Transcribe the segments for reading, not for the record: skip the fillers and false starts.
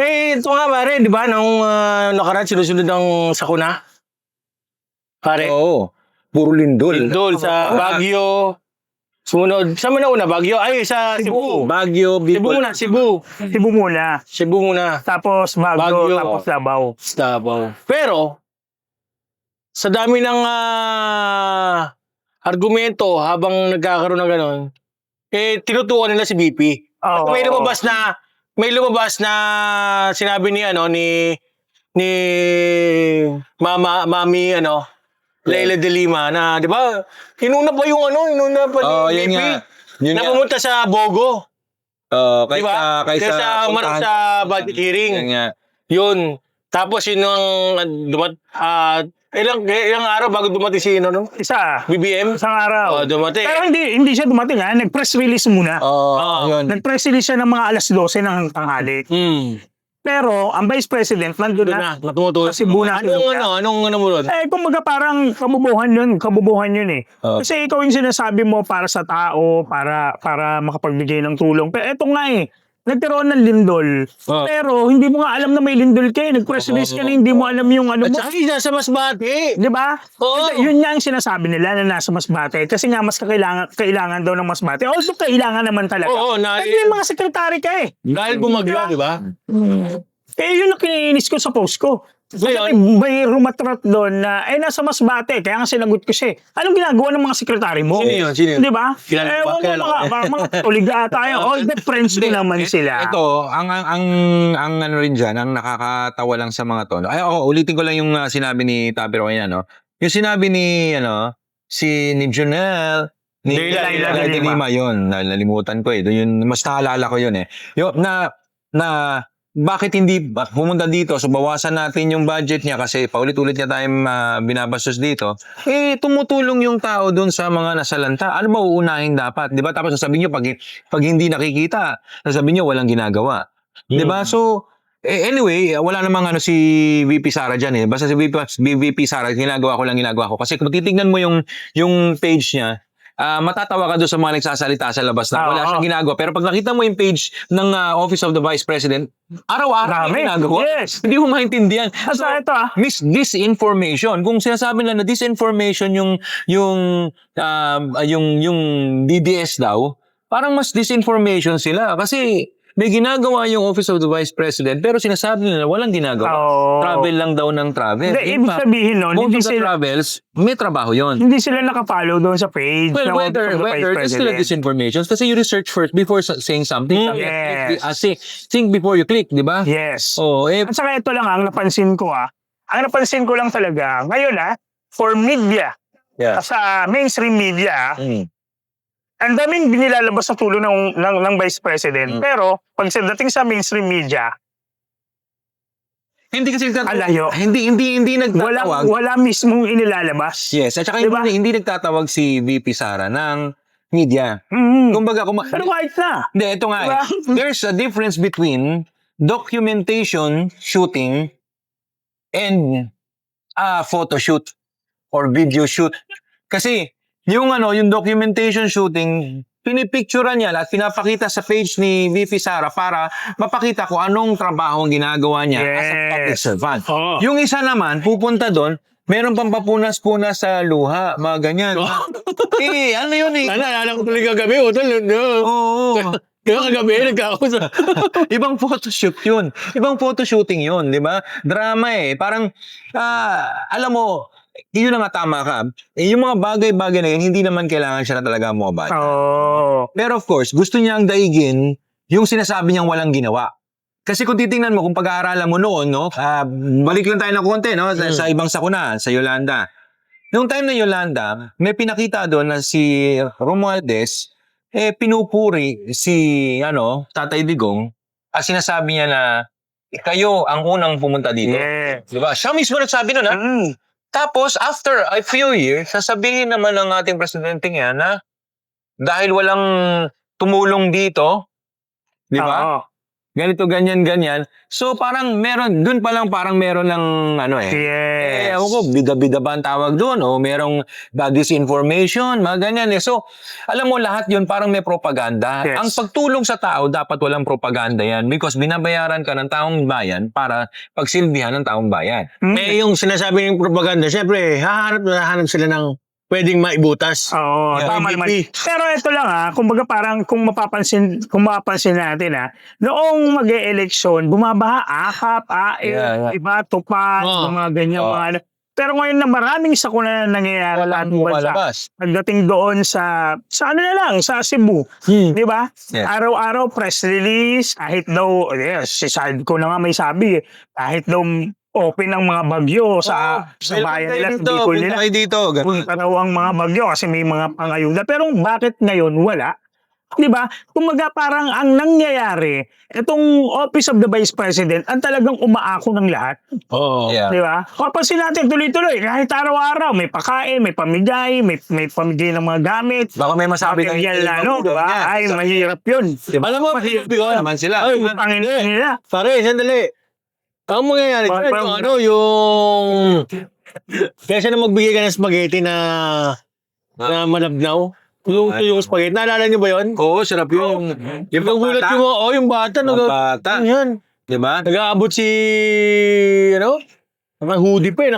ito nga pare, di ba, nung nakaraan sinusunod ng sakuna? Pare, Oo. Puro lindol. Lindol sa Baguio. Sumunod. Saan mo na una? Baguio? Ay, sa Cebu. Baguio, Cebu Bicol. muna, Cebu. Cebu muna. Cebu muna. Tapos Baguio, Baguio. tapos Davao. Davao. Pero, sa dami ng argumento habang nagkakaroon ng gano'n, tinutukan nila si BP. At Oo. may lumabas na sinabi ni ni Mami Leila de Lima na, di ba? Inuna pa ni Yun BP nga. Yun na nga. pumunta sa Bogo. Di ba? Kaysa Sa budget hearing. Yan nga. Yun. Tapos yun ang ilang araw bago dumating si Isa. BBM. Isang araw. Dumating. Pero hindi siya dumating ha. Nag-press release muna. Yun. Nag-press release siya ng mga alas 12 ng tanghali. Pero ang Vice President nandun na. Natutulog. Sa Cebu na. Anong mo doon? Kumbaga parang kabubuhan yun eh. Kasi ikaw yung sinasabi mo para sa tao, para makapagbigay ng tulong. Pero eto nga eh, nagkaroon ng lindol. Pero hindi mo nga alam na may lindol ka eh. Nag-press release ka na hindi mo alam yung ano At mo. saka nasa Masbate. Di ba? Oo. Yun nga ang sinasabi nila na nasa Masbate. Kasi nga mas kailangan daw ng Masbate. Also, kailangan naman talaga. Oo, Kasi yung mga sekretary ka eh. Dahil bumagyo, di ba? Yun ang kiniinis ko sa post ko. Ngayon? May rumatrat doon na, nasa Masbate. Kaya nga sinagot ko siya. Anong ginagawa ng mga sekretary mo? Sino yun? Di ba? Kilala ko ba? Mga tuliga tayo. All the friends ko naman sila. Ito, ang ano rin dyan, ang nakakatawa lang sa mga to. Ulitin ko lang yung sinabi ni Tapero kanina, no? Yung sinabi ni, ni Junel, ni Leila de Lima. yun. Nalimutan ko eh. Yun, mas naalala ko yun eh. Yung, bakit hindi pumunta dito? So, bawasan natin yung budget niya kasi paulit-ulit niya tayong binabastos dito. Tumutulong yung tao doon sa mga nasalanta. Ano ba uunahin dapat? Di ba? Tapos sasabihin niyo, pag hindi nakikita, sasabihin niyo, walang ginagawa. Di ba? So, anyway, wala namang si VP Sara dyan eh. Basta si VP Sara, ginagawa ko. Kasi kung titignan mo yung page niya, matatawa ka doon sa mga nagsasalita sa labas na wala siyang ginagawa. Pero pag nakita mo yung page ng Office of the Vice President, araw-araw may ginagawa. Yes. Hindi mo maintindihan. So, ito Disinformation. Kung sinasabi nila na disinformation yung DDS daw, parang mas disinformation sila. Kasi may ginagawa yung Office of the Vice President pero sinasabi nila walang ginagawa. Travel lang daw ng travel. Hindi, ibig sabihin nun, most of the travels, may trabaho yon. Hindi sila nakapollow doon sa page. Well, whether it's still a disinformation, kasi you research first before saying something. Yes. Think before you click, di ba? Yes. At saka ito lang ang napansin ko Ang napansin ko lang talaga, ngayon for media, sa mainstream media, ang daming binilalabas sa tulong ng Vice President. Pero, pag dating sa mainstream media, hindi kasi alayo. Hindi nagtatawag. Wala mismong inilalabas. Yes, at saka diba? hindi nagtatawag si VP Sara ng media. Kumbaga, pero kahit na. Hindi, ito nga diba? There's a difference between documentation shooting and photo shoot or video shoot. Kasi, yung documentation shooting, pinipicturean niya at pinapakita sa page ni VP Sara para mapakita ko anong trabaho ang ginagawa niya as a public servant. Yung isa naman, pupunta doon, meron pang papunas-punas sa luha, mga ganyan. Ano yun eh? Naalala ko tuloy kagabi. Kagabi, nagkakausap. Ibang photoshoot yun. Ibang photoshooting yun, di ba? Drama eh. Parang, alam mo, yun na nga tama ka. Yung mga bagay-bagay na yun, hindi naman kailangan siya na talaga mobile. Pero of course, gusto niyang daigin yung sinasabi niyang walang ginawa. Kasi kung titingnan mo, kung pag-aaralan mo noon, balik lang tayo ng konti, sa ibang sakuna, sa Yolanda. Noong time na Yolanda, may pinakita doon na si Romualdez, pinupuri si, Tatay Digong, at sinasabi niya na, kayo ang unang pumunta dito. Diba? Siya mismo nagsabi nun, Tapos, after a few years, sasabihin naman ng ating presidente nga na dahil walang tumulong dito, di ba? ganito, ganyan, ganyan. So, parang dun pa lang parang meron ng ano Yes. ewan ko, bida-bida ba ang tawag doon? O merong disinformation, mga ganyan eh. So, alam mo, lahat yun parang may propaganda. Yes. Ang pagtulong sa tao, dapat walang propaganda yan because binabayaran ka ng taong bayan para pagsilbihan ng taong bayan. Eh, yung sinasabi ng propaganda, syempre, hahanap sila ng pwedeng maibutas. Oo, Yeah. tama naman. MVP. Pero ito lang kumbaga parang kung mapapansin natin noong mag-e-eleksyon, bumabaha, akap, Yeah. iba, tupad, Oo. mga ganyan, Oo. mga ano. Pero ngayon na maraming sakuna na nangyayari Wala sa mo bansa, kalabas. pagdating doon sa ano na lang, sa Cebu, di ba? Yes. Araw-araw press release, kahit daw, si Salco na nga may sabi, kahit daw open ang mga bagyo sa bayan nila, sa Bicol nila. Punta kayo dito. Ganun. Punta raw ang mga bagyo kasi may mga pangayuda. Pero bakit ngayon wala? Di ba? Kumaga parang ang nangyayari, itong Office of the Vice President, ang talagang umaako ng lahat. Oo. Yeah. Di ba? Kapansin natin tuloy-tuloy, kahit araw-araw, may pakain, may pamigay, may pamigay ng mga gamit. Baka may masabi kayo. Material na, no? Di ba? Ay, mahirap yun. Alam mo, Mahirap naman sila. Ay, Pangin nila. pare, sandali. Ang mangyayari Bakit dyan, ba? yung kesa na magbigay ka ng spaghetti na malabnaw. Yung spaghetti. Naalala niyo ba yun? Oo, sarap yun. Yung Nagulat bata. yung bata. Yung bata. Ano yan? Di ba? Nag-aabot si, naka-hoodie pa eh.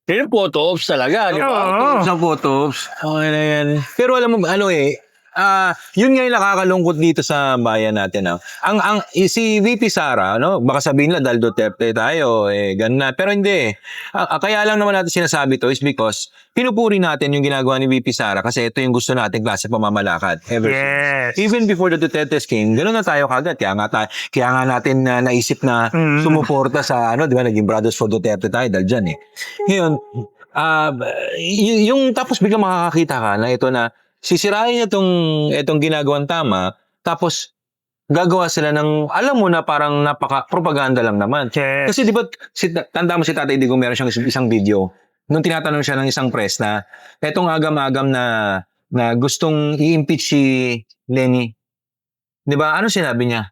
Yan yung photo ops talaga. Di ba? Oo. Sa photos. Okay na yan. Pero alam mo, yun nga yung nakakalungkot dito sa bayan natin. Si VP Sara, baka sabihin nila dahil Duterte tayo, ganun na. Pero hindi. Kaya lang naman natin sinasabi to is because pinupuri natin yung ginagawa ni VP Sara kasi ito yung gusto natin klase pamamalakad. Yes. Even before the Duterte's came, gano'n na tayo kagad. Kaya nga natin naisip na sumuporta sa, di ba, naging Brothers for Duterte tayo dahil dyan eh. Ngayon, yung tapos biglang makakakita ka na ito na sisirain niya itong ginagawang tama, tapos gagawa sila ng, alam mo na parang napaka-propaganda lang naman. Yes. Kasi di ba, tanda mo si Tatay Digong, meron siyang isang video, nung tinatanong siya ng isang press na, etong agam-agam na gustong i-impeach si Lenny. Di ba? Ano sinabi niya?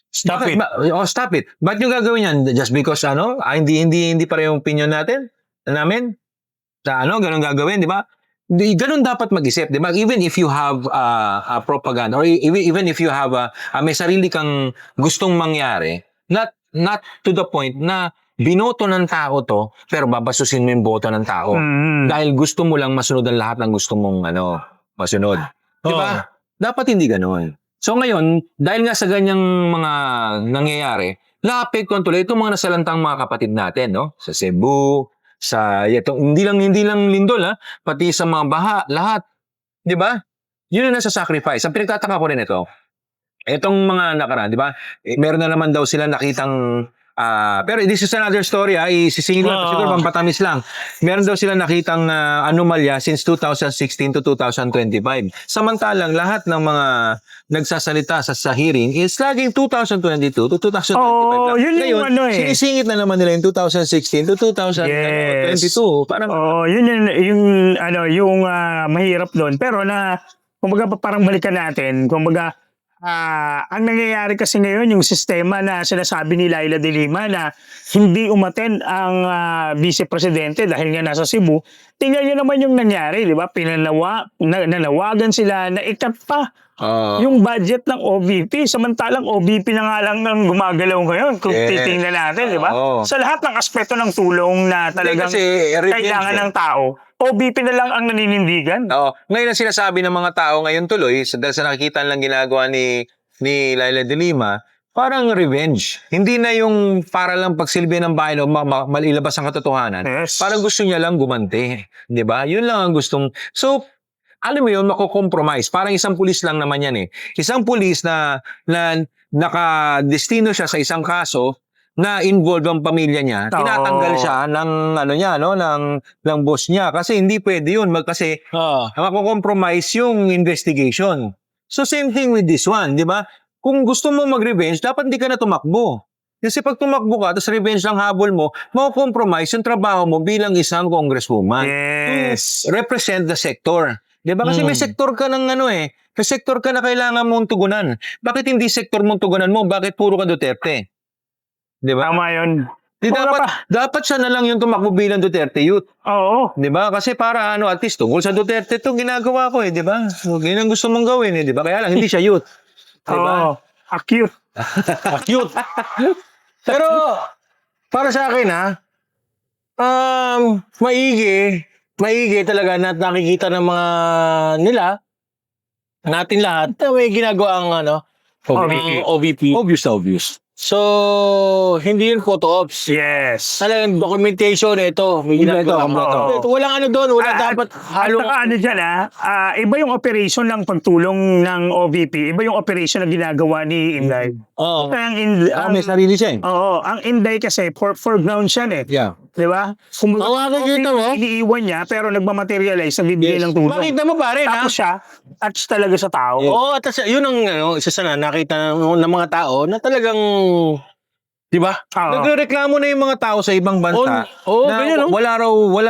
Stop it. Stop it. Ba't yung gagawin yan? Just because, hindi pareho yung opinion namin? Ganun gagawin, di ba? Ganun dapat mag-isip, di ba? Even if you have a propaganda or even if you have may sarili kang gustong mangyari, not to the point na binoto ng tao to, pero babasusin mo yung boto ng tao. Dahil gusto mo lang masunod ang lahat ng gusto mong masunod. Di ba? Dapat hindi ganun. So ngayon, dahil nga sa ganyang mga nangyayari, naapektuhan tuloy itong mga nasalantang mga kapatid natin, sa Cebu, hindi lang lindol pati sa mga baha, lahat. 'Di ba? Yun ang nasa sacrifice. Ang pinagtataka ko rin ito. Itong mga nakaraan, 'di ba? Meron na naman daw sila nakitang pero this is another story, isisingil lang siguro pampatamis lang. Meron daw sila nakitang anomalya since 2016 to 2025. Samantalang lahat ng mga nagsasalita sa hearing is laging 2022 to 2025. Yun yung Ngayon, sinisingit na naman nila yung 2016 to 2022. Parang yun yung mahirap doon. Pero kumbaga parang balikan natin, kumbaga ang nangyayari kasi ngayon, yung sistema na sinasabi ni Laila de Lima na hindi umaten ang Vice Presidente dahil nga nasa Cebu, tingnan nyo naman yung nangyari, di ba? Nanawagan sila na ikat pa yung budget ng OVP. Samantalang OVP na nga lang nang gumagalaw ngayon kung titingnan natin, di ba? Sa lahat ng aspeto ng tulong na talagang kailangan ng tao, OVP na lang ang naninindigan. Ngayon ang sinasabi ng mga tao ngayon tuloy, dahil sa nakikita lang ginagawa ni Laila de Lima, parang revenge. Hindi na yung para lang pagsilbi ng bayan o malilabas ang katotohanan. Yes. Parang gusto niya lang gumanti. Di ba? Yun lang ang gustong. So, alam mo yun, mako-compromise. Parang isang pulis lang naman yan eh. Isang pulis na nakadestino siya sa isang kaso na involved ang pamilya niya, tinatanggal siya ng boss niya kasi hindi pwede yun kasi mako-compromise yung investigation. So same thing with this one, di ba? Kung gusto mo mag-revenge, dapat hindi ka na tumakbo. Kasi pag tumakbo ka, tapos revenge lang habol mo, mako-compromise yung trabaho mo bilang isang congresswoman. Yes. To represent the sector. Di ba? Kasi may sektor ka ng May sektor ka na kailangan mong tugunan. Bakit hindi sektor mong tugunan mo? Bakit puro ka Duterte? Di ba? Tama yun. Di Wala dapat siya na lang yung tumakbo bilang Duterte Youth. Oo. Di ba? Kasi para at least tungkol sa Duterte itong ginagawa ko di ba? So, yun ang gusto mong gawin di ba? Kaya lang, hindi siya youth. Di ba? Oo. Acute. Cute. Pero, para sa akin maigi talaga na nakikita ng mga natin lahat na may ginagawa ang OVP. Obvious na obvious. So, hindi yun photo ops. Yes. Talagang documentation ito. May ginagawa. Kompleto. Walang doon. Wala dapat At halo. saka dyan iba yung operation ng pagtulong ng OVP, iba yung operation na ginagawa ni Inday. Oo. Kaya May sarili siya ang Inday kasi foreground siya Yeah. Di ba? Kung Nakikita mo? iniiwan niya pero nagmamaterialize sa bibigay ng tulong. Makita mo pare na. Tapos siya, touch talaga sa tao. Oo, at yun ang isa sa nakita ng mga tao na talagang, di ba? Oo. Nagrereklamo na yung mga tao sa ibang bansa ganyan, na wala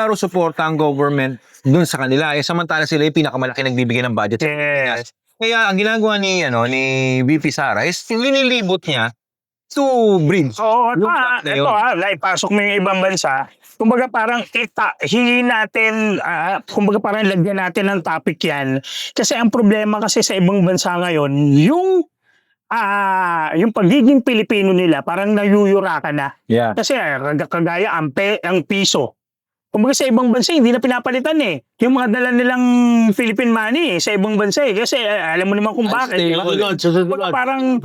raw suporta ang government dun sa kanila. Samantala sila yung pinakamalaki nagbibigay ng budget. Yes. Kaya ang ginagawa ni VP Sara is linilibot niya to bridge. Oo, Yung fact na yun. naipasok mo yung ibang bansa. Kumbaga parang hingin natin, kumbaga parang lagyan natin ng topic yan. Kasi ang problema kasi sa ibang bansa ngayon, yung pagiging Pilipino nila, parang nayuyurakan na. Yeah. Kasi kagaya ang piso. Kumbaga sa ibang bansa, hindi na pinapalitan eh. Yung mga dala nilang Philippine money sa ibang bansa eh. Kasi alam mo naman kung bakit. Kumbaga parang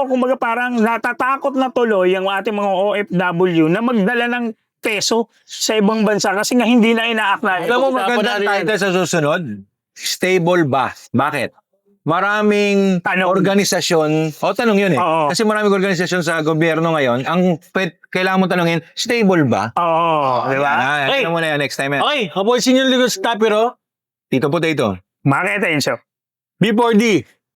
kumbaga parang natatakot na tuloy ang ating mga OFW na magdala ng peso sa ibang bansa kasi nga hindi na ina-acknowledge. Alam mo magandang title sa susunod? Stable ba? Bakit? Maraming organisasyon, tanong yun eh. Oo. Kasi maraming organisasyon sa gobyerno ngayon, ang kailangan mo tanongin, stable ba? Oo, di ba? Hey. Ano mo na yan next time. Okay, hapoy sinyo ligo sa tapiro. Tito Potato. Makita yun siya. B4D.